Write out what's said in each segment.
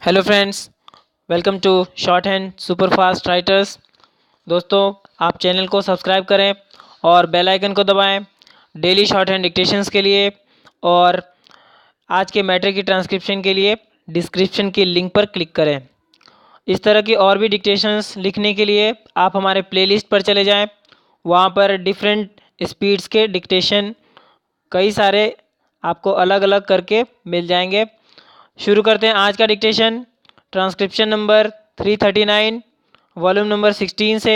Hello friends, welcome to shorthand super fast writers. दोस्तों, आप channel को subscribe करें और बेल आइकन को दबाएं डेली शॉर्ट हैंड डिक्टेशंस के लिए। और आज के मैटर की ट्रांसक्रिप्शन के लिए डिस्क्रिप्शन की लिंक पर क्लिक करें। इस तरह की और भी डिक्टेशंस लिखने के लिए आप हमारे प्लेलिस्ट पर चले जाएं। वहाँ पर डिफरेंट स्पीड्स के डिक्टेशन कई सारे आपको अलग अलग करके मिल जाएंगे। शुरू करते हैं आज का dictation. Transcription number 339 volume number 16 से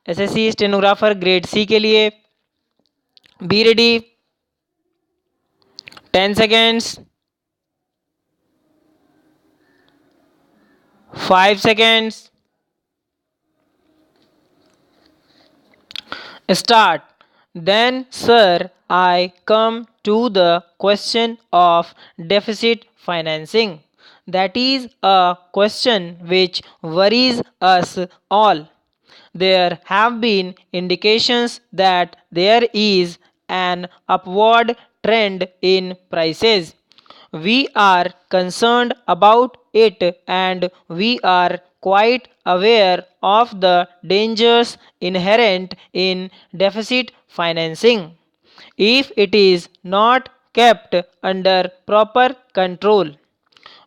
एसएससी स्टेनोग्राफर ग्रेड सी के लिए। Be ready. 10 seconds, 5 seconds, start. Then, sir, I come to the question of deficit financing. That is a question which worries us all. There have been indications that there is an upward trend in prices. We are concerned about it and we are quite aware of the dangers inherent in deficit financing if it is not kept under proper control.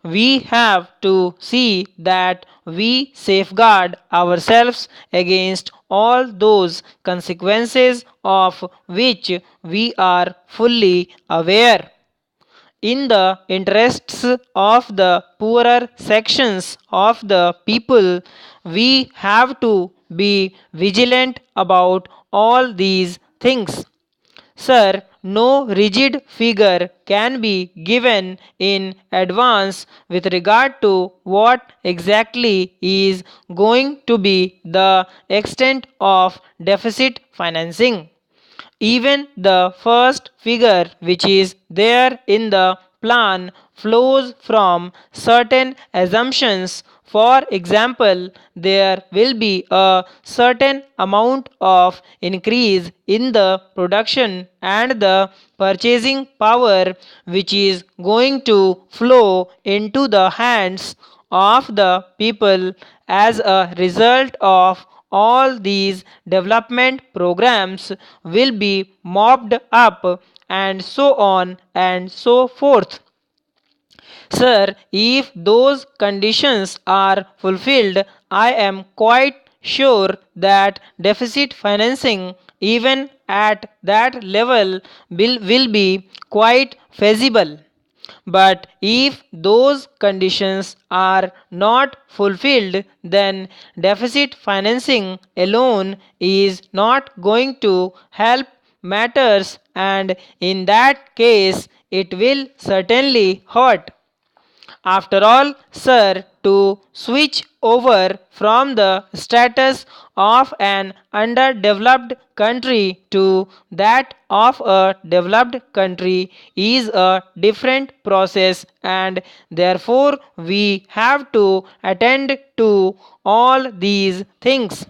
We have to see that we safeguard ourselves against all those consequences of which we are fully aware. In the interests of the poorer sections of the people, we have to be vigilant about all these things. Sir, no rigid figure can be given in advance with regard to what exactly is going to be the extent of deficit financing. Even the first figure which is there in the plan flows from certain assumptions. For example, there will be a certain amount of increase in the production and the purchasing power which is going to flow into the hands of the people as a result of all these development programs will be mopped up, and so on and so forth. Sir, if those conditions are fulfilled, I am quite sure that deficit financing, even at that level, will be quite feasible. But if those conditions are not fulfilled, then deficit financing alone is not going to help matters, and in that case, it will certainly hurt. After all, sir, to switch over from the status of an underdeveloped country to that of a developed country is a different process, and therefore we have to attend to all these things.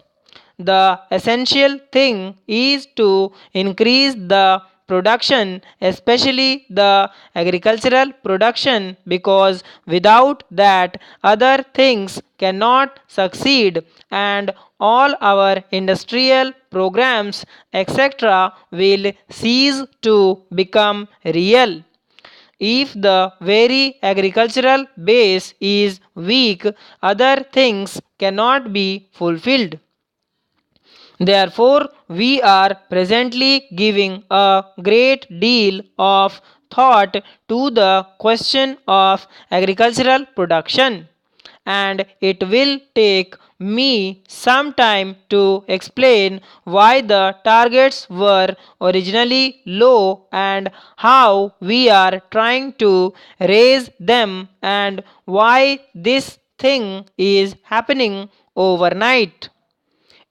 The essential thing is to increase the production, especially the agricultural production, because without that, other things cannot succeed, and all our industrial programs, etc., will cease to become real. If the very agricultural base is weak, other things cannot be fulfilled. Therefore, we are presently giving a great deal of thought to the question of agricultural production, and it will take me some time to explain why the targets were originally low and how we are trying to raise them, and why this thing is happening overnight.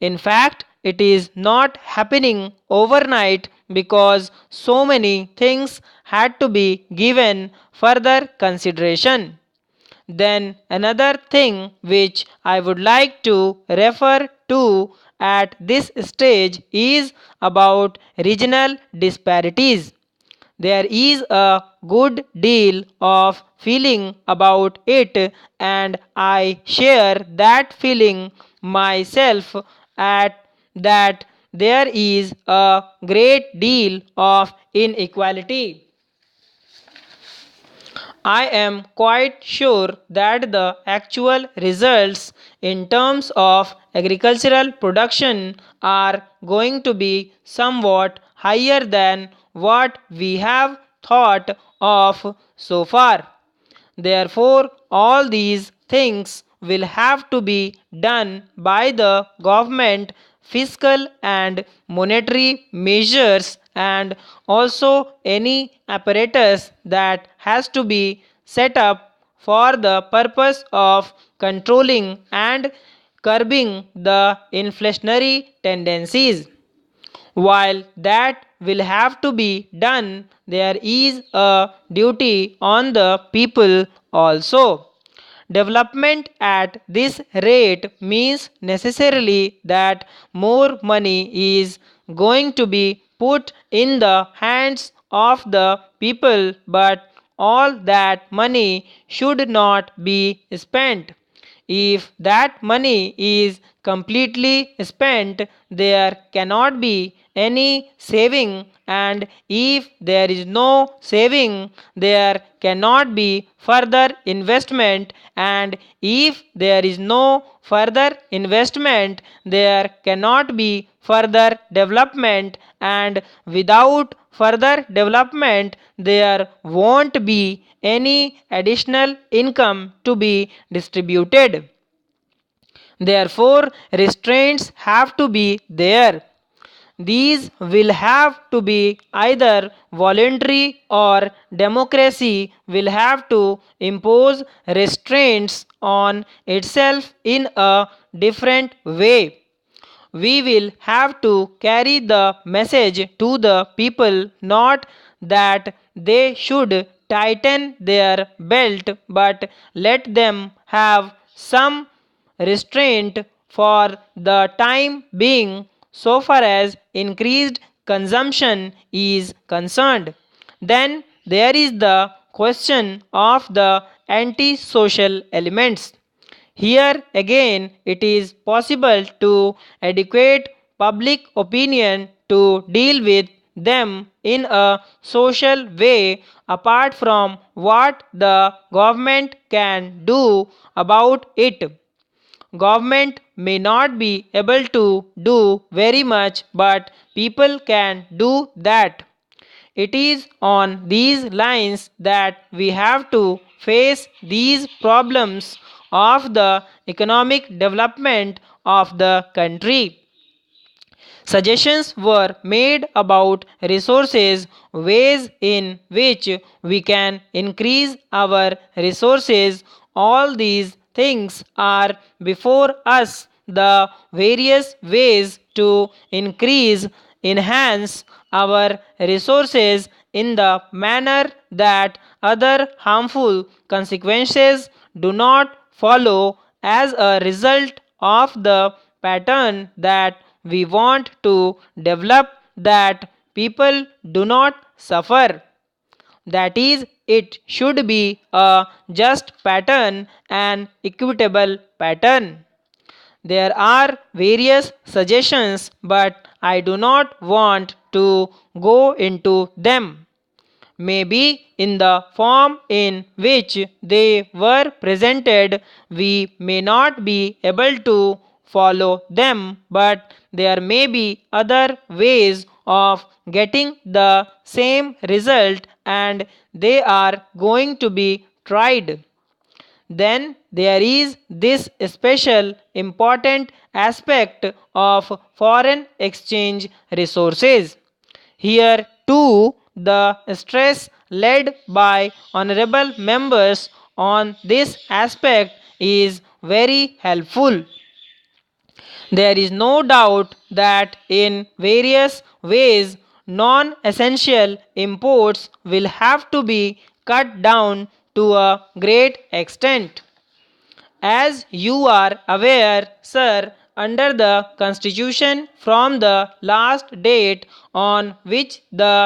In fact, it is not happening overnight because so many things had to be given further consideration. Then another thing which I would like to refer to at this stage is about regional disparities. there is a good deal of feeling about it, and I share that feeling myself at that there is a great deal of inequality. I am quite sure that the actual results in terms of agricultural production are going to be somewhat higher than what we have thought of so far. Therefore, all these things will have to be done by the government, fiscal and monetary measures, and also any apparatus that has to be set up for the purpose of controlling and curbing the inflationary tendencies. While that will have to be done, there is a duty on the people also. Development at this rate means necessarily that more money is going to be put in the hands of the people, but all that money should not be spent. If that money is completely spent, there cannot be any saving, and if there is no saving, there cannot be further investment, and if there is no further investment, there cannot be further development, and without further development, there won't be any additional income to be distributed. Therefore, restraints have to be there. These will have to be either voluntary, or democracy will have to impose restraints on itself in a different way. We will have to carry the message to the people, not that they should tighten their belt, but let them have some restraint for the time being so far as increased consumption is concerned. Then there is the question of the antisocial elements. Here again, it is possible to educate public opinion to deal with them in a social way apart from what the government can do about it. Government may not be able to do very much, but people can do that. It is on these lines that we have to face these problems of the economic development of the country. Suggestions were made about resources, ways in which we can increase our resources. All these things are before us, the various ways to increase, enhance our resources in the manner that other harmful consequences do not follow as a result of the pattern that we want to develop, that people do not suffer. That is, it should be a just pattern, an equitable pattern. There are various suggestions, but I do not want to go into them. Maybe in the form in which they were presented, we may not be able to follow them, but there may be other ways of getting the same result, and they are going to be tried. Then there is this special important aspect of foreign exchange resources. Here too, the stress led by honorable members on this aspect is very helpful. There is no doubt that in various ways, non essential imports will have to be cut down to a great extent. As you are aware, sir, under the Constitution from the last date on which the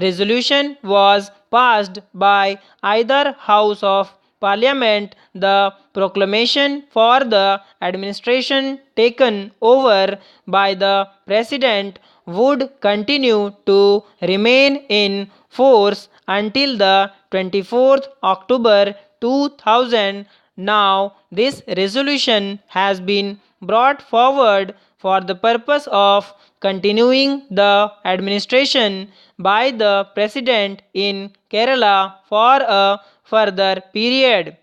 resolution was passed by either House of Parliament. The proclamation for the administration taken over by the President would continue to remain in force until the 24th October 2000. Now, this resolution has been brought forward for the purpose of continuing the administration by the President in Kerala for a further period.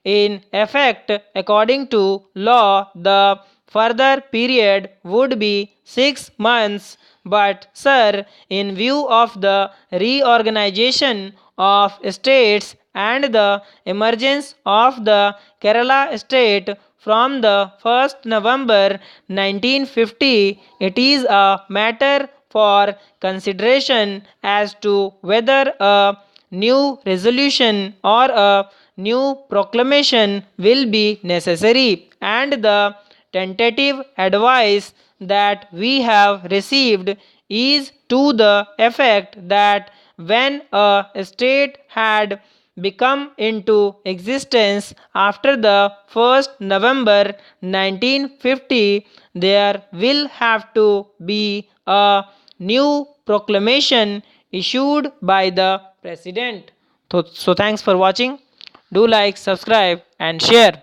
In effect, according to law, the further period would be 6 months. But, sir, in view of the reorganization of states and the emergence of the Kerala state from the 1st November 1950, it is a matter for consideration as to whether a new resolution or a new proclamation will be necessary, and the tentative advice that we have received is to the effect that when a state had become into existence after the 1st November 1950, there will have to be a new proclamation issued by the President. So thanks for watching. Do like, subscribe, and share.